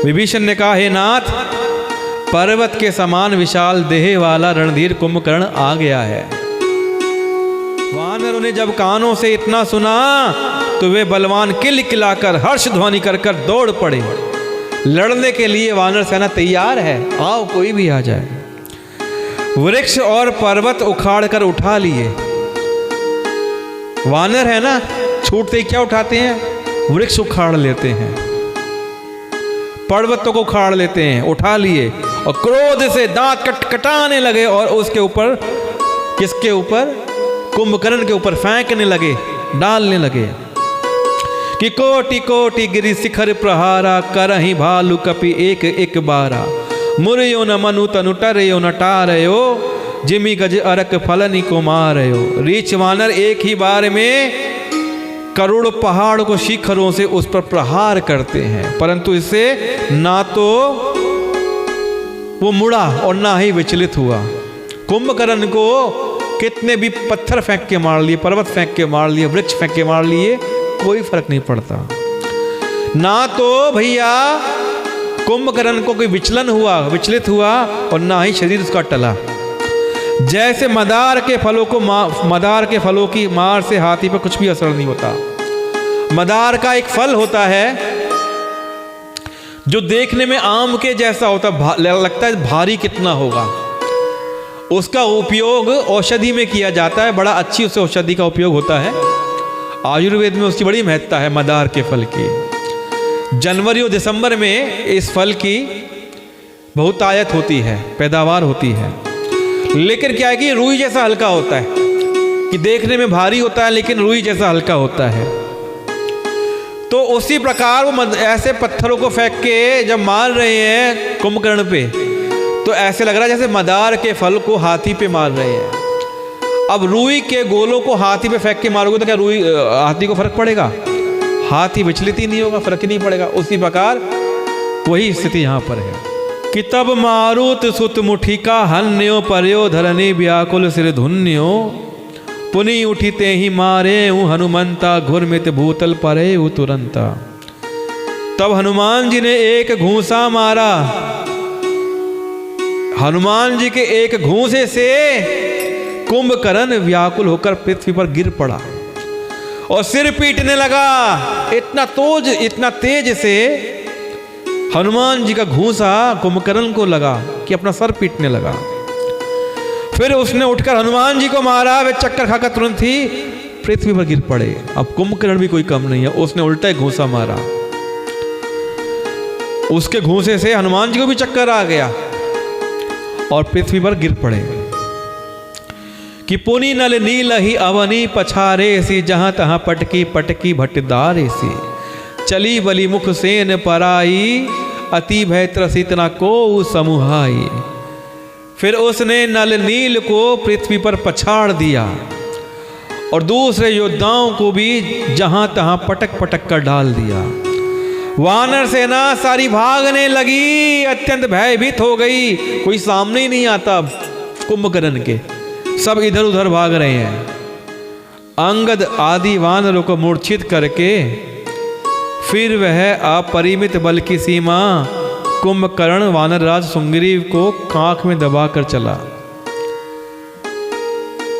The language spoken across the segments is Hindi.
विभीषण ने कहा, हे नाथ, पर्वत के समान विशाल देह वाला रणधीर कुंभकर्ण आ गया है। वानरों ने जब कानों से इतना सुना तो वे बलवान किलकिलाकर हर्ष ध्वनि कर कर दौड़ पड़े। लड़ने के लिए वानर सेना तैयार है, आओ कोई भी आ जाए। वृक्ष और पर्वत उखाड़ कर उठा लिए। वानर है ना, छूटते ही क्या उठाते हैं? वृक्ष उखाड़ लेते हैं, पर्वतों को उखाड़ लेते हैं, उठा लिए और क्रोध से दांत कटकटाने लगे और उसके ऊपर, किसके ऊपर? कुंभकर्ण के ऊपर फेंकने लगे, डालने लगे कि कोटि कोटि गिरि शिखर प्रहारा, करहि भालु कपि एक एक बारा, मुरयो न मनु तनु टरयो न टारयो, जिमि गज अरक फलनि को मारयो। रीछ वानर एक ही बार में करोड़ों पहाड़ को शिखरों से उस पर प्रहार करते हैं, परंतु इससे ना तो वो मुड़ा और ना ही विचलित हुआ। कुंभकर्ण को कितने भी पत्थर फेंक के मार लिए, पर्वत फेंक के मार लिए, वृक्ष फेंक के मार लिए, कोई फर्क नहीं पड़ता। ना तो भैया कुंभकर्ण को कोई विचलन हुआ, विचलित हुआ, और ना ही शरीर उसका टला। जैसे मदार के फलों की मार से हाथी पर कुछ भी असर नहीं होता। मदार का एक फल होता है जो देखने में आम के जैसा होता, लगता है भारी कितना होगा। उसका उपयोग औषधि में किया जाता है, बड़ा अच्छी उससे औषधि का उपयोग होता है। आयुर्वेद में उसकी बड़ी महत्ता है मदार के फल की। जनवरी और दिसंबर में इस फल की बहुतायत होती है, पैदावार होती है। लेकिन क्या है कि रुई जैसा हल्का होता है, कि देखने में भारी होता है लेकिन रुई जैसा हल्का होता है। तो उसी प्रकार वो ऐसे पत्थरों को फेंक के जब मार रहे हैं कुंभकर्ण पे, तो ऐसे लग रहा है जैसे मदार के फल को हाथी पे मार रहे हैं। अब रुई के गोलों को हाथी पे फेंक के मारोगे तो क्या रुई हाथी को फर्क पड़ेगा? हाथी विचलित ही नहीं होगा, फर्क ही नहीं पड़ेगा। उसी प्रकार वही स्थिति यहाँ पर है कि तब मारुत सुत मुठिका हन्यो पर्यो धरनी व्याकुल सिर धुन्यो, पुनि उठिते ही मारे हनुमंता घुरमित भूतल परे तुरंता। तब हनुमान जी ने एक घूंसा मारा। हनुमान जी के एक घूंसे से कुंभकर्ण व्याकुल होकर पृथ्वी पर गिर पड़ा और सिर पीटने लगा। इतना तेज से हनुमान जी का घूंसा कुंभकर्ण को लगा कि अपना सर पीटने लगा। फिर उसने उठकर हनुमान जी को मारा, वे चक्कर खाकर तुरंत ही पृथ्वी पर गिर पड़े। अब कुंभकर्ण भी कोई कम नहीं है, उसने उल्टा घूंसा मारा। उसके घूंसे से हनुमान जी को भी चक्कर आ गया और पृथ्वी पर गिर पड़े। कि पुनि नल नील ही अवनी पछारे सी, जहां तहां पटकी पटकी भटदारे सी, चली बली मुख सेन पराई, अति भय त्रसित न को समूहाई। फिर उसने नल नील को पृथ्वी पर पछाड़ दिया और दूसरे योद्धाओं को भी जहां तहां पटक पटक कर डाल दिया। वानर सेना सारी भागने लगी, अत्यंत भयभीत हो गई। कोई सामने ही नहीं आता कुंभकर्ण के, सब इधर उधर भाग रहे हैं। अंगद आदि वानरों को मूर्छित करके फिर वह अपरिमित बल की सीमा कुंभकर्ण वानरराज सुग्रीव को कांख में दबाकर चला।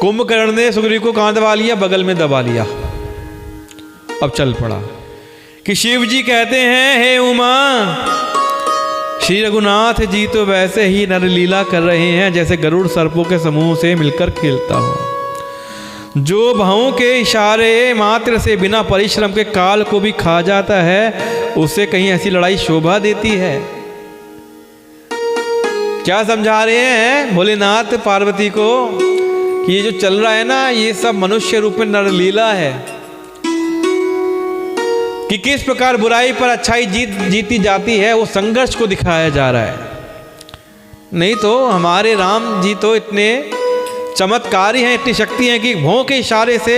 कुंभकर्ण ने सुग्रीव को कहां दबा लिया? बगल में दबा लिया। अब चल पड़ा कि शिव जी कहते हैं, हे उमा, श्री रघुनाथ जी तो वैसे ही नर लीला कर रहे हैं जैसे गरुड़ सर्पों के समूह से मिलकर खेलता हो, जो भावों के इशारे मात्र से बिना परिश्रम के काल को भी खा जाता है, उससे कहीं ऐसी लड़ाई शोभा देती है। क्या समझा रहे हैं भोलेनाथ पार्वती को कि ये जो चल रहा है ना, ये सब मनुष्य रूप में नर लीला है, कि किस प्रकार बुराई पर अच्छाई जीती जाती है, वो संघर्ष को दिखाया जा रहा है। नहीं तो हमारे राम जी तो इतने चमत्कारी हैं, इतनी शक्ति है कि भौं के इशारे से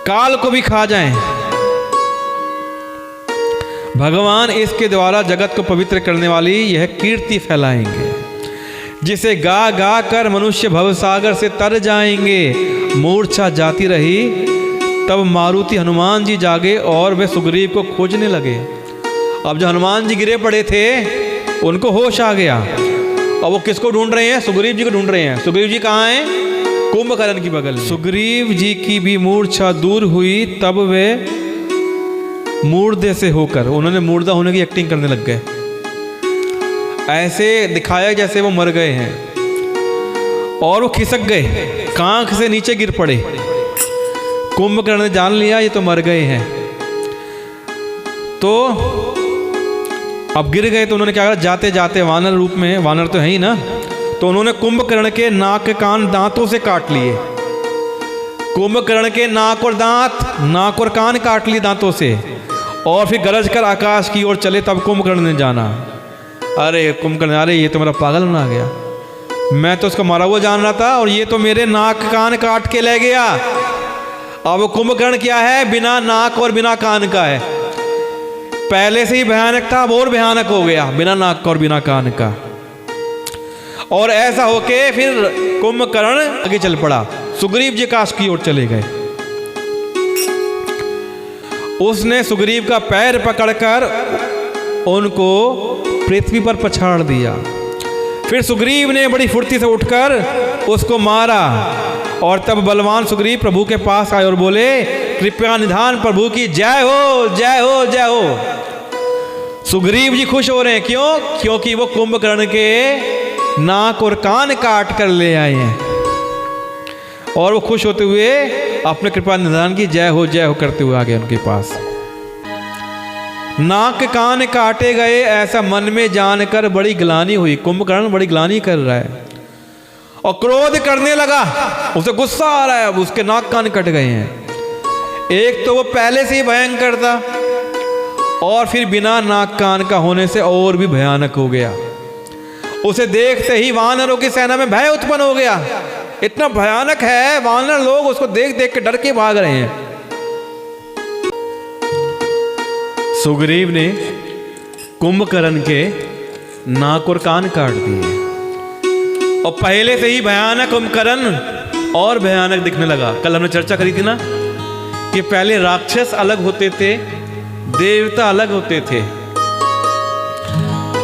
काल को भी खा जाएं। भगवान इसके द्वारा जगत को पवित्र करने वाली यह कीर्ति फैलाएंगे, जिसे गा गा कर मनुष्य भवसागर से तर जाएंगे। मूर्छा जाती रही, तब मारुति हनुमान जी जागे और वे सुग्रीव को खोजने लगे। अब जो हनुमान जी गिरे पड़े थे उनको होश आ गया। अब वो किसको ढूंढ रहे हैं? सुग्रीव जी को ढूंढ रहे हैं। सुग्रीव जी कहाँ हैं? कुंभकर्ण की बगल में। सुग्रीव जी की भी मूर्छा दूर हुई, तब वे मूर्धे से होकर, उन्होंने मूर्धा होने की एक्टिंग करने लग गए। ऐसे दिखाया जैसे वो मर गए हैं और वो खिसक गए, कांख से नीचे गिर पड़े। कुंभकर्ण ने जान लिया ये तो मर गए हैं, तो अब गिर गए तो उन्होंने क्या करा, जाते जाते वानर रूप में, वानर तो है ही ना, तो उन्होंने कुंभकर्ण के नाक कान दांतों से काट लिए। कुंभकर्ण के नाक और दांत, नाक और कान काट लिए दांतों से, और फिर गरज कर आकाश की ओर चले। तब कुंभकर्ण ने जाना, अरे कुंभकर्ण, अरे ये तो मेरा पागल बना गया, मैं तो उसको मारा हुआ जान रहा था और ये तो मेरे नाक कान काट के ले गया। अब कुंभकर्ण क्या है? बिना नाक और बिना कान का है। पहले से ही भयानक था, अब और भयानक हो गया बिना नाक और बिना कान का। और ऐसा होके फिर कुंभकर्ण आगे चल पड़ा, सुग्रीव जी काश की ओर चले गए। उसने सुग्रीव का पैर पकड़कर उनको पृथ्वी पर पछाड़ दिया। फिर सुग्रीव ने बड़ी फुर्ती से उठकर उसको मारा, और तब बलवान सुग्रीव प्रभु के पास आए और बोले, कृपया निधान प्रभु की जय हो, जय हो, जय हो। सुग्रीव जी खुश हो रहे हैं, क्यों? क्योंकि वो कुंभकर्ण के नाक और कान काट कर ले आए हैं, और वो खुश होते हुए अपने कृपा निधान की जय हो करते हुए आ गए उनके पास। नाक कान काटे गए ऐसा मन में जानकर बड़ी ग्लानि हुई। कुंभकर्ण बड़ी ग्लानि कर रहा है और क्रोध करने लगा, उसे गुस्सा आ रहा है, अब उसके नाक कान कट गए हैं। एक तो वो पहले से ही भयंकर था, और फिर बिना नाक कान का होने से और भी भयानक हो गया। उसे देखते ही वानरों की सेना में भय उत्पन्न हो गया। इतना भयानक है, वानर लोग उसको देख देख के डर के भाग रहे हैं। सुग्रीव ने कुंभकर्ण के नाक और कान काट दिए, और पहले से ही भयानक कुंभकर्ण और भयानक दिखने लगा। कल हमने चर्चा करी थी ना कि पहले राक्षस अलग होते थे, देवता अलग होते थे।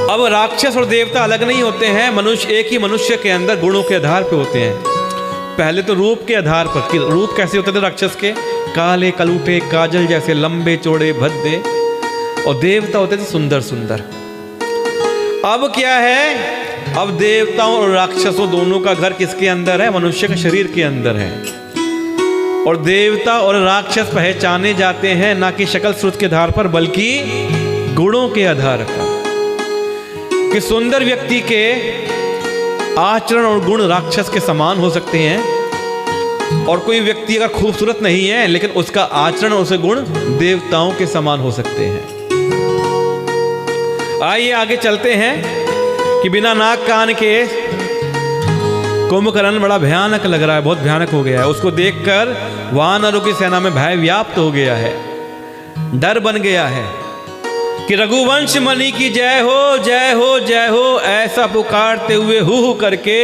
अब राक्षस और देवता अलग नहीं होते हैं, मनुष्य एक ही मनुष्य के अंदर गुणों के आधार पे होते हैं। पहले तो रूप के आधार पर, कि रूप कैसे होते थे राक्षस के? काले कलूटे काजल जैसे लंबे चौड़े भद्दे, और देवता होते थे सुंदर सुंदर। अब क्या है? अब देवताओं और राक्षसों दोनों का घर किसके अंदर है? मनुष्य के शरीर के अंदर है। और देवता और राक्षस पहचाने जाते हैं ना कि शक्ल सूरत के आधार पर, बल्कि गुणों के आधार पर। कि सुंदर व्यक्ति के आचरण और गुण राक्षस के समान हो सकते हैं, और कोई व्यक्ति अगर खूबसूरत नहीं है लेकिन उसका आचरण और उसके गुण देवताओं के समान हो सकते हैं। आइए आगे चलते हैं कि बिना नाक कान के कुंभकर्ण बड़ा भयानक लग रहा है, बहुत भयानक हो गया है। उसको देखकर वानरों की सेना में भय व्याप्त हो गया है, डर बन गया है कि रघुवंश मणि की जय हो, जय हो, जय हो, ऐसा पुकारते हुए हु करके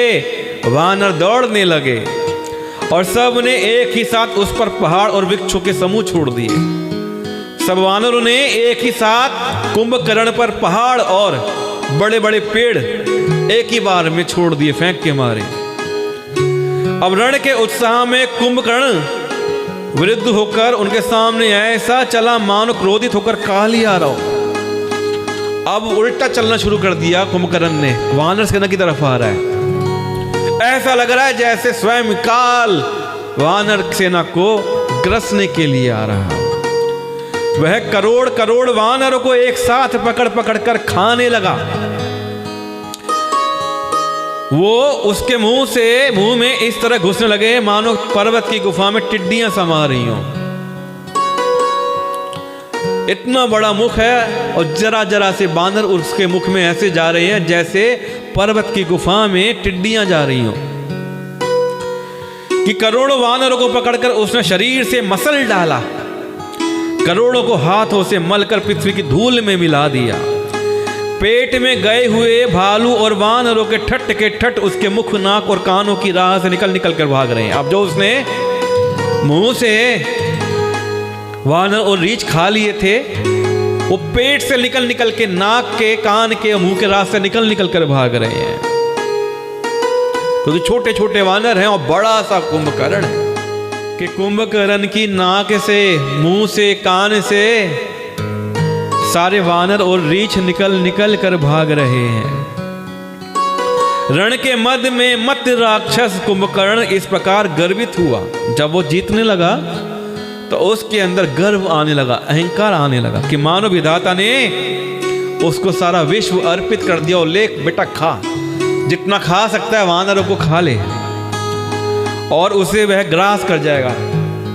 वानर दौड़ने लगे, और सब ने एक ही साथ उस पर पहाड़ और वृक्षों के समूह छोड़ दिए। सब वानरों ने एक ही साथ कुंभकर्ण पर पहाड़ और बड़े बड़े पेड़ एक ही बार में छोड़ दिए, फेंक के मारे। अब रण के उत्साह में कुंभकर्ण विरुद्ध होकर उनके सामने ऐसा चला मानो क्रोधित होकर काली आ रहा हो। अब उल्टा चलना शुरू कर दिया कुंभकर्ण ने, वानर सेना की तरफ आ रहा है। ऐसा लग रहा है जैसे स्वयं काल वानर सेना को ग्रसने के लिए आ रहा हो। वह करोड़ करोड़ वानरों को एक साथ पकड़ पकड़ कर खाने लगा। वो उसके मुंह में इस तरह घुसने लगे मानो पर्वत की गुफा में टिड्डियां समा रही हों। इतना बड़ा मुख है और जरा जरा से बानर उसके मुख में ऐसे जा रहे हैं जैसे पर्वत की गुफा में टिड्डियां जा रही हों। कि करोड़ों वानरों को पकड़कर उसने शरीर से मसल डाला, करोड़ों को हाथों से मलकर पृथ्वी की धूल में मिला दिया। पेट में गए हुए भालू और वानरों के ठट के ठट उसके मुख, नाक और कानों की राह से निकल निकल कर भाग रहे हैं। अब जो उसने मुंह से वानर और रीछ खा लिए थे वो पेट से निकल निकल के, नाक के, कान के, मुंह के रास्ते निकल निकल कर भाग रहे हैं, क्योंकि छोटे छोटे वानर हैं और बड़ा सा कुंभकर्ण है कि कुंभकर्ण की नाक से, मुंह से, कान से सारे वानर और रीछ निकल निकल कर भाग रहे हैं। रण के मध्य में मत राक्षस कुंभकर्ण इस प्रकार गर्वित हुआ। जब वो जीतने लगा तो उसके अंदर गर्व आने लगा, अहंकार आने लगा कि मानो विधाता ने उसको सारा विश्व अर्पित कर दिया और ले बेटा खा, जितना खा सकता है वानरों को खा ले, और उसे वह ग्रास कर जाएगा,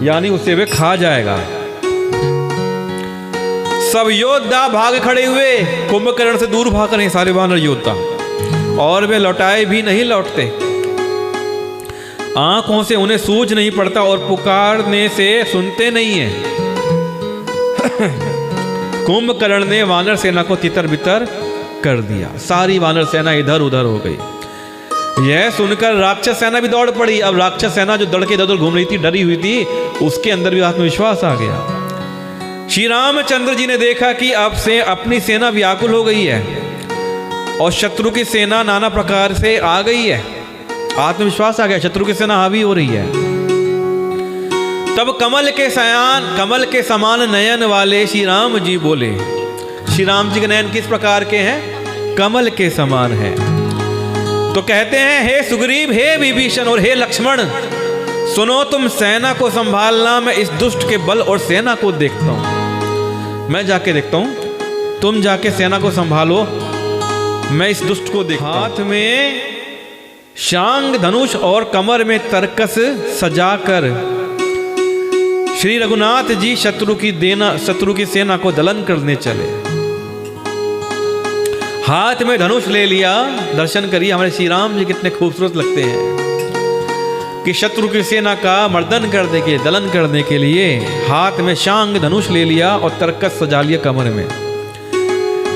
यानी उसे वह खा जाएगा। सब योद्धा भाग खड़े हुए, कुंभकर्ण से दूर भाग रहे सारे वानर योद्धा, और वे लौटाए भी नहीं लौटते। आंखों से उन्हें सूझ नहीं पड़ता और पुकारने से सुनते नहीं है। कुंभकर्ण ने वानर सेना को तितर बितर कर दिया, सारी वानर सेना इधर उधर हो गई। यह सुनकर राक्षस सेना भी दौड़ पड़ी। अब राक्षस सेना जो दौड़ के इधर उधर घूम रही थी, डरी हुई थी, उसके अंदर भी आत्मविश्वास आ गया। श्री रामचंद्र जी ने देखा कि अब से अपनी सेना व्याकुल हो गई है और शत्रु की सेना नाना प्रकार से आ गई है। आत्मविश्वास आ गया, शत्रु की सेना हावी हो रही है। तब कमल के समान नयन वाले श्री राम जी बोले। श्री राम जी के नयन किस प्रकार के हैं? कमल के समान है। तो कहते हैं, हे सुग्रीव, हे विभीषण और हे लक्ष्मण, सुनो तुम सेना को संभालना, मैं इस दुष्ट के बल और सेना को देखता हूं। मैं जाके देखता हूं, तुम जाके सेना को संभालो, मैं इस दुष्ट को देखता हूं। हाथ में शांग धनुष और कमर में तरकस सजाकर श्री रघुनाथ जी शत्रु की सेना को दलन करने चले। हाथ में धनुष ले लिया। दर्शन करिए हमारे श्री राम जी कितने खूबसूरत लगते हैं कि शत्रु की सेना का मर्दन करने के, दलन करने के लिए हाथ में शांग धनुष ले लिया और तरकस सजा लिया कमर में।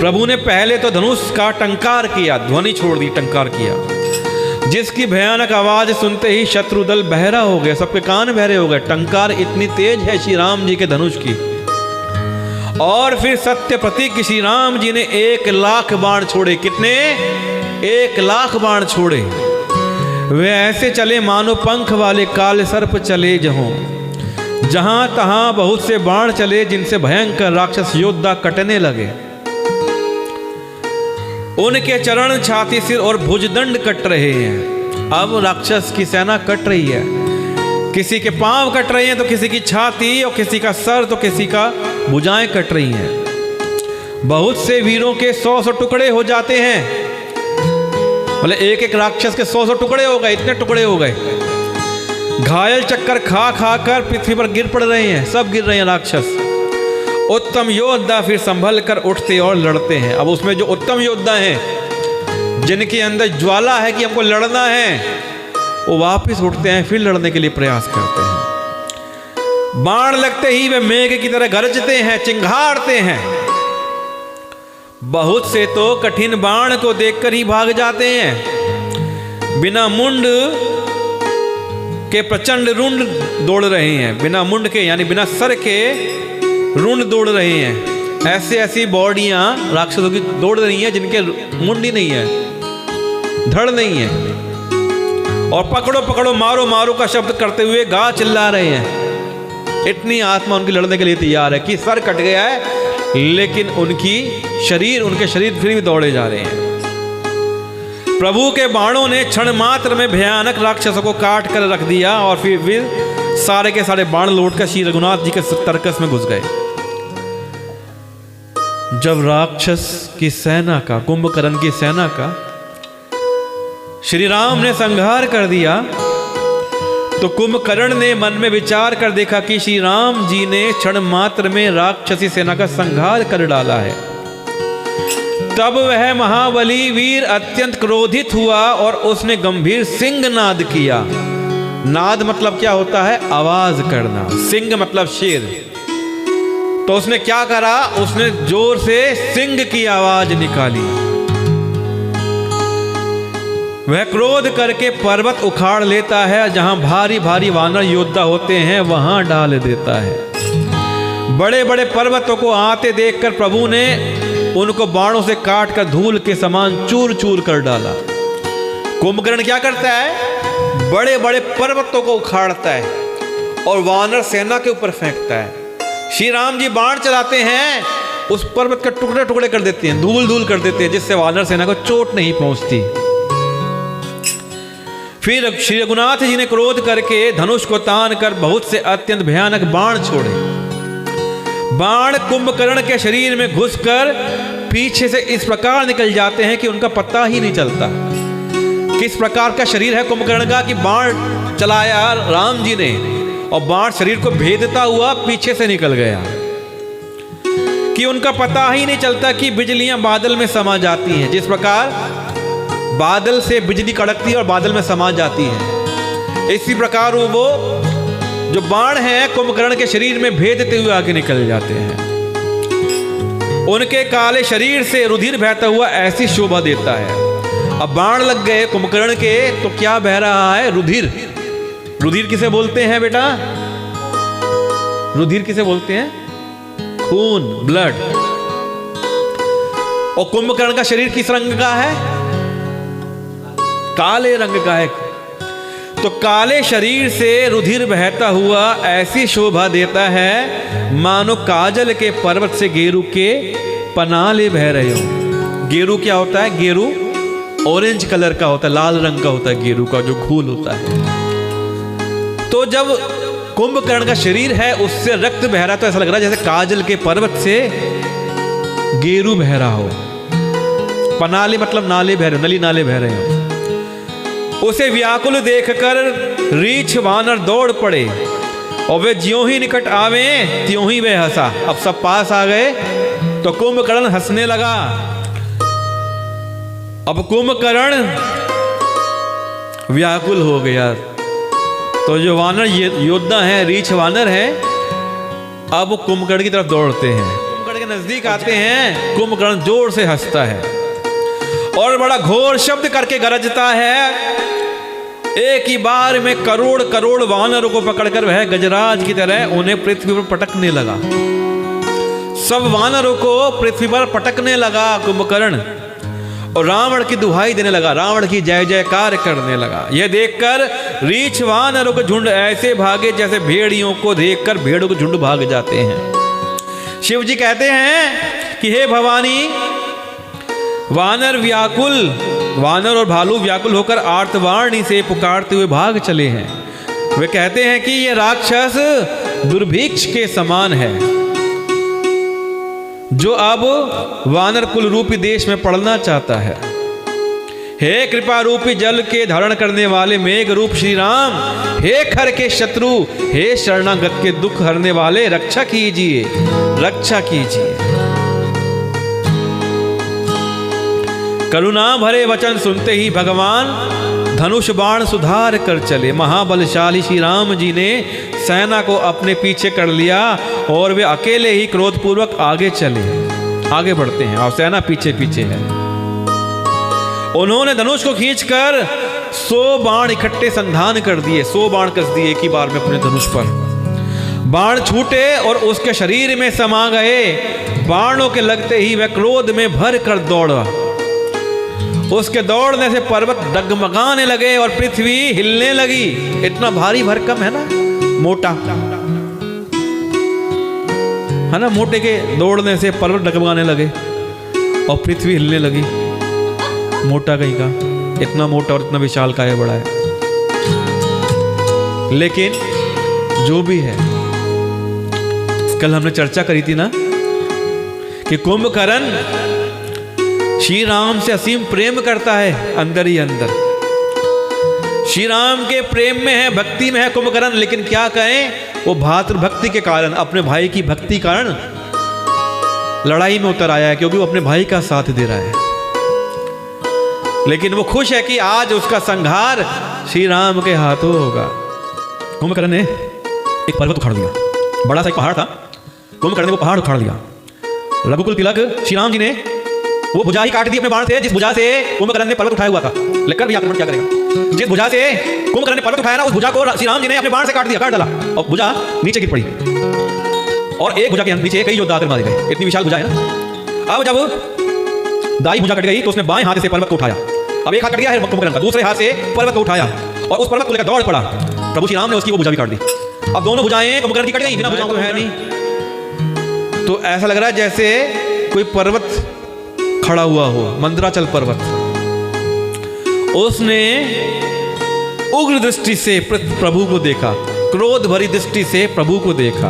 प्रभु ने पहले तो धनुष का टंकार किया, ध्वनि छोड़ दी, टंकार किया, जिसकी भयानक आवाज सुनते ही शत्रु दल बहरा हो गए, सबके कान बहरे हो गए। टंकार इतनी तेज है श्री राम जी के धनुष की। और फिर सत्य प्रतीक श्री राम जी ने 1,00,000 बाण छोड़े। कितने? 1,00,000 बाण छोड़े। वे ऐसे चले मानो पंख वाले काले सर्प चले जहां तहां बहुत से बाण चले, जिनसे भयंकर राक्षस योद्धा कटने लगे। उनके चरण, छाती, सिर और भुजदंड कट रहे हैं। अब राक्षस की सेना कट रही है, किसी के पांव कट रहे हैं, तो किसी की छाती, और किसी का सर, तो किसी का भुजाएं कट रही हैं। बहुत से वीरों के 100 टुकड़े हो जाते हैं। मतलब एक राक्षस के 100 टुकड़े हो गए, इतने टुकड़े हो गए। घायल चक्कर खा खा कर पृथ्वी पर गिर पड़ रहे हैं, सब गिर रहे हैं राक्षस। उत्तम योद्धा फिर संभल कर उठते और लड़ते हैं। अब उसमें जो उत्तम योद्धा हैं, जिनके अंदर ज्वाला है कि हमको लड़ना है, वो वापस उठते हैं, फिर लड़ने के लिए प्रयास करते हैं। बाण लगते ही वे मेघ की तरह गरजते हैं, चिंघाड़ते हैं। बहुत से तो कठिन बाण को देखकर ही भाग जाते हैं। बिना मुंड के प्रचंड रुंड दौड़ रहे हैं, बिना मुंड के यानी बिना सर के रुंड दौड़ रहे हैं। ऐसी बॉडियां राक्षसों की दौड़ रही हैं जिनके मुंडी नहीं है, धड़ नहीं है, और पकड़ो पकड़ो, मारो मारो का शब्द करते हुए गा चिल्ला रहे हैं। इतनी आत्मा उनकी लड़ने के लिए तैयार है कि सर कट गया है, लेकिन उनके शरीर फिर भी दौड़े जा रहे हैं। प्रभु के बाणों ने क्षण मात्र में भयानक राक्षसों को काट कर रख दिया, और फिर सारे के सारे बाण लौटकर श्री रघुनाथ जी के तरकस में घुस गए। जब राक्षस की सेना का, कुंभकर्ण की सेना का श्री राम ने संहार कर दिया, तो कुंभकर्ण ने मन में विचार कर देखा कि श्री राम जी ने क्षण मात्र में राक्षसी सेना का संहार कर डाला है। तब वह महाबली वीर अत्यंत क्रोधित हुआ और उसने गंभीर सिंह नाद किया। नाद मतलब क्या होता है? आवाज करना। सिंह मतलब शेर। तो उसने क्या करा? उसने जोर से सिंह की आवाज निकाली। वह क्रोध करके पर्वत उखाड़ लेता है, जहां भारी भारी वानर योद्धा होते हैं वहां डाल देता है। बड़े बड़े पर्वतों को आते देखकर प्रभु ने उनको बाणों से काट कर धूल के समान चूर चूर कर डाला। कुंभकर्ण क्या करता है? बड़े बड़े पर्वतों को उखाड़ता है और वानर सेना के ऊपर फेंकता है। श्री राम जी बाण चलाते हैं, उस पर्वत के टुकड़े टुकड़े कर देते हैं, धूल धूल कर देते हैं, जिससे वानर सेना को चोट नहीं पहुंचती। फिर श्री रघुनाथ जी ने क्रोध करके धनुष को तान कर बहुत से अत्यंत भयानक बाण छोड़े। बाण कुंभकर्ण के शरीर में घुसकर पीछे से इस प्रकार निकल जाते हैं कि उनका पता ही नहीं चलता। किस प्रकार का शरीर है कुंभकर्ण का कि बाण चलाया राम जी ने और बाण शरीर को भेदता हुआ पीछे से निकल गया, कि उनका पता ही नहीं चलता कि बिजलियां बादल में समा जाती हैं। जिस प्रकार बादल से बिजली कड़कती है और बादल में समा जाती है, इसी प्रकार वो जो बाण है कुंभकर्ण के शरीर में भेदते हुए आगे निकल जाते हैं। उनके काले शरीर से रुधिर बहता हुआ ऐसी शोभा देता है। अब बाण लग गए कुंभकर्ण के तो क्या बह रहा है? रुधिर। रुधिर किसे बोलते हैं बेटा? रुधिर किसे बोलते हैं? खून, ब्लड। और कुंभकर्ण का शरीर किस रंग का है? काले रंग का है। तो काले शरीर से रुधिर बहता हुआ ऐसी शोभा देता है मानो काजल के पर्वत से गेरू के पनाले बह रहे हो। गेरू क्या होता है? गेरू ऑरेंज कलर का होता है, लाल रंग का होता है गेरू का जो खून होता है। तो जब कुंभकर्ण का शरीर है उससे रक्त बह रहा तो ऐसा लग रहा है जैसे काजल के पर्वत से गेरू बह रहा हो। पनाले मतलब नाले बह रहे, नली नाले बह रहे हो। उसे व्याकुल देखकर रीछ वानर दौड़ पड़े और वे ज्यों ही निकट आवे त्यों ही वे हंसा। अब सब पास आ गए तो कुंभकर्ण हंसने लगा। अब कुंभकर्ण व्याकुल हो गया। तो जो वानर योद्धा हैं, रीछ वानर हैं, अब कुंभकर्ण की तरफ दौड़ते हैं। कुंभकर्ण के नजदीक आते हैं, कुंभकर्ण जोर से हंसता है और बड़ा घोर शब्द करके गरजता है। एक ही बार में करोड़ करोड़ वानरों को पकड़कर वह गजराज की तरह उन्हें पृथ्वी पर पटकने लगा। सब वानरों को पृथ्वी पर पटकने लगा कुंभकर्ण और रावण की दुहाई देने लगा, रावण की जय जयकार करने लगा। यह देखकर रीछ वानरों के झुंड ऐसे भागे जैसे भेड़ियों को देखकर भेड़ों के झुंड भाग जाते हैं। शिव जी कहते हैं कि हे भवानी, वानर और भालू व्याकुल होकर आर्तवाणी से पुकारते हुए भाग चले हैं। वे कहते हैं कि यह राक्षस दुर्भिक्ष के समान है जो अब वानर कुल रूपी देश में पड़ना चाहता है। हे कृपा रूपी जल के धारण करने वाले मेघ रूप श्री राम, हे खर के शत्रु, हे शरणागत के दुख हरने वाले, रक्षा कीजिए, रक्षा कीजिए। करुणा भरे वचन सुनते ही भगवान धनुष बाण सुधार कर चले। महाबलशाली श्री राम जी ने सेना को अपने पीछे कर लिया और वे अकेले ही क्रोधपूर्वक आगे चले, आगे बढ़ते हैं और सेना पीछे पीछे है। उन्होंने धनुष को खींचकर 100 बाण इकट्ठे संधान कर दिए, 100 बाण कस दिए एक ही बार में अपने धनुष पर। बाण छूटे और उसके शरीर में समा गए। बाणों के लगते ही वह क्रोध में भर कर दौड़ा। उसके दौड़ने से पर्वत डगमगाने लगे और पृथ्वी हिलने लगी। इतना भारी भरकम है ना, मोटा है ना, मोटे के दौड़ने से पर्वत डगमगाने लगे और पृथ्वी हिलने लगी। मोटा कहीं का, इतना मोटा और इतना विशाल का है, बड़ा है। लेकिन जो भी है, कल हमने चर्चा करी थी ना कि कुंभकर्ण श्री राम से असीम प्रेम करता है, अंदर ही अंदर श्री राम के प्रेम में है, भक्ति में है कुंभकर्ण। लेकिन क्या कहें, वो भातृभक्ति के कारण, अपने भाई की भक्ति कारण लड़ाई में उतर आया है, क्योंकि वो अपने भाई का साथ दे रहा है। लेकिन वो खुश है कि आज उसका संहार श्री राम के हाथों होगा। कुंभकर्ण ने एक पर्वत उखाड़ दिया, बड़ा सा एक पहाड़ था, कुंभकर्ण ने वो पहाड़ उखाड़ दिया। रघुकुल तिलक श्री राम जी ने वो भुजा ही काट दी अपने बाण से, जिस भुजा से कुंभकर्ण ने पर्वत उठाया हुआ था। लेकर भी आक्रमण क्या करेगा? जिस भुजा से कुंभकर्ण ने पर्वत उठाया ना, उस भुजा को श्री राम जी ने अपने बाण से काट दिया, काट डाला और भुजा नीचे गिर पड़ी। और एक भुजा के नीचे कई योद्धा आकर मारे गए। इतनी विशाल भुजा है ना। अब जब दाई भुजा कट गई तो उसने बाएं हाथ से पर्वत को उठाया। अब एक हाथ कट गया है कुंभकर्ण का, दूसरे हाथ से पर्वत को उठाया और उस पर्वत को लेकर दौड़ पड़ा। प्रभु श्री राम ने उसकी वो भुजा भी काट दी। अब दोनों भुजाएं कुंभकर्ण की कट गई, बिना भुजाओं तो है नहीं। तो ऐसा लग रहा है जैसे कोई पर्वत खड़ा हुआ हो, मंदराचल पर्वत। उसने उग्र दृष्टि से प्रभु को देखा, क्रोध भरी दृष्टि से प्रभु को देखा।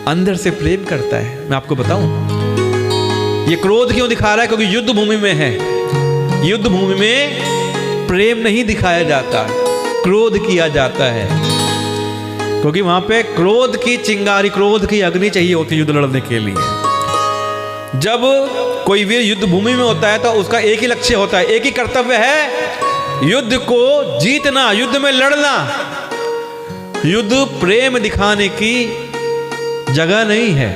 अंदर से प्रेम करता है। मैं आपको बताऊं ये क्रोध क्यों दिखा रहा है, क्योंकि युद्ध भूमि में है। युद्ध भूमि में प्रेम नहीं दिखाया जाता, क्रोध किया जाता है, क्योंकि वहां पे क्रोध की चिंगारी, क्रोध की अग्नि चाहिए होती है युद्ध लड़ने के लिए। जब कोई वीर युद्ध भूमि में होता है तो उसका एक ही लक्ष्य होता है, एक ही कर्तव्य है, युद्ध को जीतना, युद्ध में लड़ना। युद्ध प्रेम दिखाने की जगह नहीं है।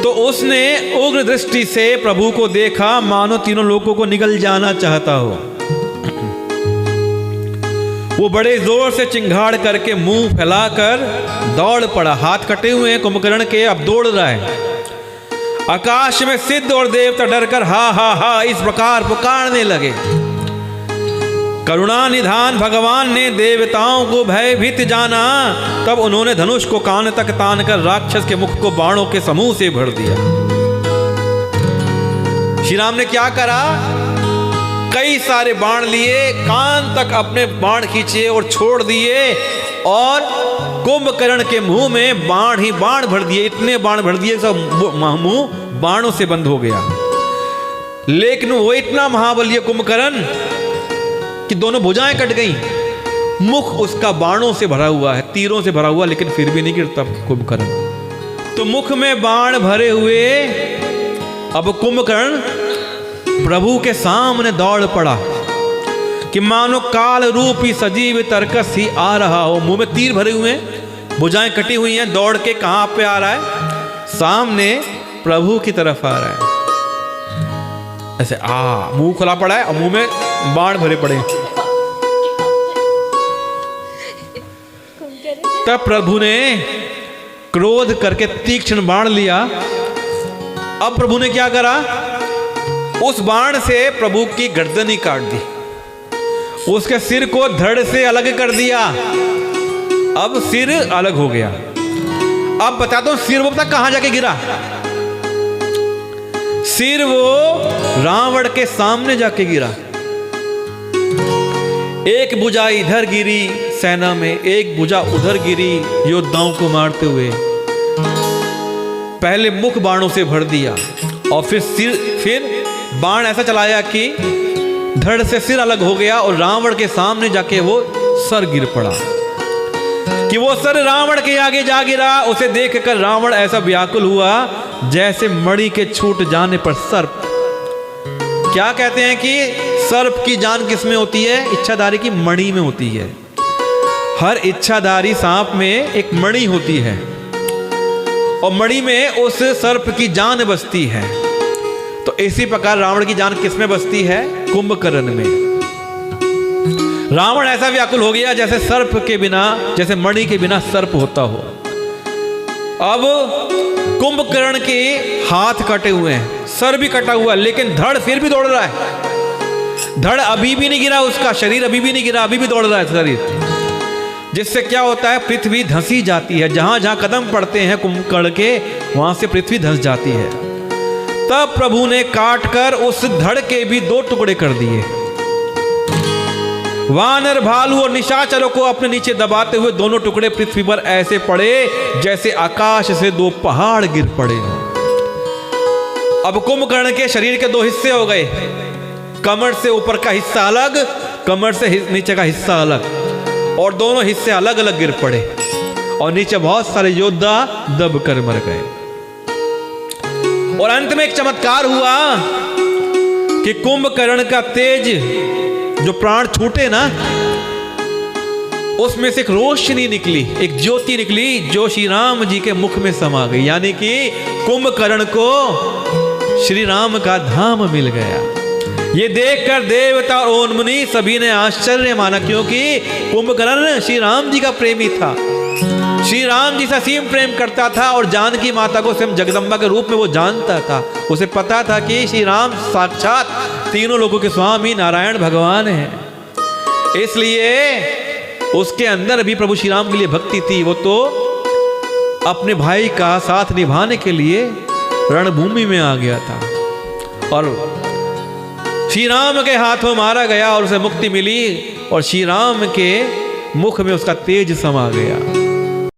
तो उसने उग्र दृष्टि से प्रभु को देखा, मानो तीनों लोगों को निगल जाना चाहता हो। वो बड़े जोर से चिंगाड़ करके मुंह फैलाकर दौड़ पड़ा। हाथ कटे हुए हैं कुंभकर्ण के, अब दौड़ रहा है। आकाश में सिद्ध और देवता डरकर हा हा हा इस प्रकार पुकारने लगे। करुणा निधान भगवान ने देवताओं को भयभीत जाना, तब उन्होंने धनुष को कान तक तान कर राक्षस के मुख को बाणों के समूह से भर दिया। श्री राम ने क्या करा, कई सारे बाण लिए, कान तक अपने बाण खींचे और छोड़ दिए और कुंभकर्ण के मुंह में बाण ही बाण भर दिए। इतने बाण भर दिए सब मुंह बाणों से बंद हो गया। लेकिन वो इतना महाबली कुंभकर्ण कि दोनों भुजाएं कट गई, मुख उसका बाणों से भरा हुआ है, तीरों से भरा हुआ, लेकिन फिर भी नहीं गिरता कुंभकर्ण। तो मुख में बाण भरे हुए अब कुंभकर्ण प्रभु के सामने दौड़ पड़ा कि मानो काल रूपी सजीव तरकस ही आ रहा हो। मुंह में तीर भरे हुए हैं, भुजाएं कटी हुई हैं, दौड़ के कहां पे आ रहा है, सामने प्रभु की तरफ आ रहा है। ऐसे मुंह खुला पड़ा है और मुंह में बाण भरे पड़े। तब प्रभु ने क्रोध करके तीक्ष्ण बाण लिया। अब प्रभु ने क्या करा, उस बाण से प्रभु की गर्दन ही काट दी, उसके सिर को धड़ से अलग कर दिया। अब सिर अलग हो गया। अब बताता हूं सिर वो तक कहां जाके गिरा। सिर वो रावण के सामने जाके गिरा। एक भुजा इधर गिरी सेना में, एक भुजा उधर गिरी योद्धाओं को मारते हुए। पहले मुख बाणों से भर दिया और फिर बाण ऐसा चलाया कि धड़ से सिर अलग हो गया और रावण के सामने जाके वो सर गिर पड़ा। कि वो सर रावण के आगे जा गिरा। उसे देखकर रावण ऐसा व्याकुल हुआ जैसे मणि के छूट जाने पर सर्प। क्या कहते हैं कि सर्प की जान किसमें होती है, इच्छाधारी की मणि में होती है। हर इच्छाधारी सांप में एक मणि होती है और मणि में उस सर्प की जान बसती है। तो इसी प्रकार रावण की जान किसमें बसती है, कुंभकर्ण में। रावण ऐसा व्याकुल हो गया जैसे सर्प के बिना, जैसे मणि के बिना सर्प होता हो। अब कुंभकर्ण के हाथ कटे हुए हैं, सर भी कटा हुआ है, लेकिन धड़ फिर भी दौड़ रहा है। धड़ अभी भी नहीं गिरा, उसका शरीर अभी भी नहीं गिरा, अभी भी दौड़ रहा है शरीर। जिससे क्या होता है, पृथ्वी धंसी जाती है। जहां जहां कदम पड़ते हैं कुंभकर्ण के, वहां से पृथ्वी धंस जाती है। तब प्रभु ने काट कर उस धड़ के भी 2 टुकड़े कर दिए। वानर, भालू और निशाचरों को अपने नीचे दबाते हुए दोनों टुकड़े पृथ्वी पर ऐसे पड़े जैसे आकाश से 2 पहाड़ गिर पड़े। अब कुंभकर्ण के शरीर के 2 हिस्से हो गए, कमर से ऊपर का हिस्सा अलग, कमर से नीचे का हिस्सा अलग, और दोनों हिस्से अलग अलग गिर पड़े और नीचे बहुत सारे योद्धा दब कर मर गए। और अंत में एक चमत्कार हुआ कि कुंभकर्ण का तेज जो प्राण छूटे ना, उसमें से एक रोशनी निकली, एक ज्योति निकली जो श्री राम जी के मुख में समा गई। यानी कि कुंभकर्ण को श्री राम का धाम मिल गया। ये देखकर देवता और ओन मुनि सभी ने आश्चर्य माना, क्योंकि कुंभकर्ण श्री राम जी का प्रेमी था। श्री राम जी से असीम प्रेम करता था और जानकी माता को स्वयं जगदम्बा के रूप में वो जानता था। उसे पता था कि श्री राम साक्षात तीनों लोगों के स्वामी नारायण भगवान हैं। इसलिए उसके अंदर भी प्रभु श्री राम के लिए भक्ति थी। वो तो अपने भाई का साथ निभाने के लिए रणभूमि में आ गया था और श्री राम के हाथों मारा गया और उसे मुक्ति मिली और श्री राम के मुख में उसका तेज समा गया।